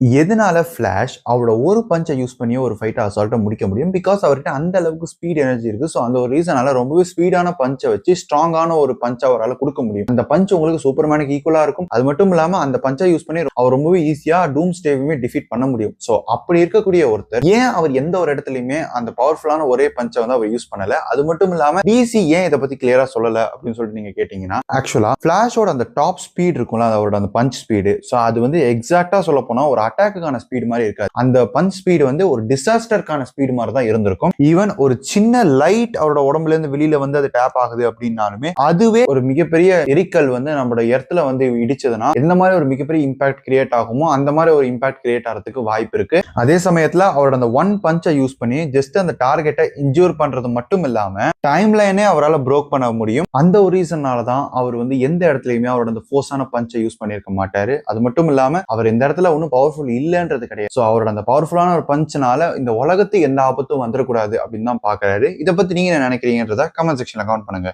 எதனால ஃபிளாஷ் அவரோட ஒரு பஞ்சை யூஸ் பண்ணி ஒரு ஃபைட்டை அசால்ட்டா முடிக்க முடியும்? பிகாஸ் அவர்கிட்ட அந்த அளவுக்கு ஸ்பீட் எனர்ஜி இருக்கு. ஸோ அந்த ஒரு ரீசனால ரொம்பவே ஸ்பீடான பஞ்சை வச்சு ஸ்ட்ராங்கான ஒரு பஞ்ச் அவரால் கொடுக்க முடியும். அந்த பஞ்ச் உங்களுக்கு சூப்பர்மேனுக்கு ஈக்குவலா இருக்கும். அது மட்டும் இல்லாம அந்த பஞ்சை யூஸ் பண்ணி அவர் ரொம்பவே ஈஸியா டூம் ஸ்டேவையுமே டிஃபீட் பண்ண முடியும். ஸோ அப்படி இருக்கக்கூடிய ஒருத்தர் ஏன் அவர் எந்த ஒரு இடத்துலயுமே அந்த பவர்ஃபுல்லான ஒரே பஞ்சை வந்து அவர் யூஸ் பண்ணல? அது மட்டும் இல்லாம டிசி ஏன் இதை பத்தி கிளியரா சொல்லல அப்படின்னு சொல்லிட்டு நீங்க கேட்டீங்கன்னா, ஆக்சுவலா ஃபிளாஷோட அந்த டாப் ஸ்பீட் இருக்கும்ல, அவரோட அந்த பஞ்ச் ஸ்பீடு. ஸோ அது வந்து எக்ஸாக்டா சொல்ல போனா ஒரு அட்டாக்குக்கான ஸ்பீடு மாதிரி இருக்காது. அந்த பஞ்ச் ஸ்பீடு வந்து ஒரு டிசாஸ்டருக்கான ஸ்பீடு மாதிரி தான் இருந்திருக்கும். ஈவன் ஒரு சின்ன லைட் அவரோட உடம்புல இருந்து வெளியில வந்து அது டேப் ஆகுது அப்படின்னாலுமே அதுவே ஒரு மிகப்பெரிய எரிக்கல் வந்து நம்மளோட எர்த்ல வந்து இடிச்சதுன்னா எந்த மாதிரி ஒரு மிகப்பெரிய இம்பாக்ட் கிரியேட் ஆகுமோ அந்த மாதிரி ஒரு இம்பாக்ட் கிரியேட் ஆகிறதுக்கு வாய்ப்பு இருக்கு. அதே சமயத்துல அவரோட அந்த ஒன் பஞ்சை யூஸ் பண்ணி ஜஸ்ட் அந்த டார்கெட்டை இன்ஜூர் பண்றது மட்டும் இல்லாம டைம் லைனே அவரால் ப்ரோக் பண்ண முடியும். அந்த ஒரு ரீசனால தான் அவர் வந்து எந்த இடத்துலயுமே அவரோட அந்த ஃபோர்ஸான பஞ்சை யூஸ் பண்ணியிருக்க மாட்டாரு. அது மட்டும் இல்லாம அவர் இந்த இடத்துல ஒன்றும் பவர்ஃபுல் இல்லைன்றது கிடையாது. ஸோ அவரோட அந்த பவர்ஃபுல்லான ஒரு பஞ்ச்னால இந்த உலகத்துக்கு எந்த ஆபத்தும் வந்துடக்கூடாது அப்படின்னு தான் பாக்குறாரு. இதை பத்தி நீங்க என்ன நினைக்கிறீங்கன்றத கமெண்ட் செக்ஷன்ல கமெண்ட் பண்ணுங்க.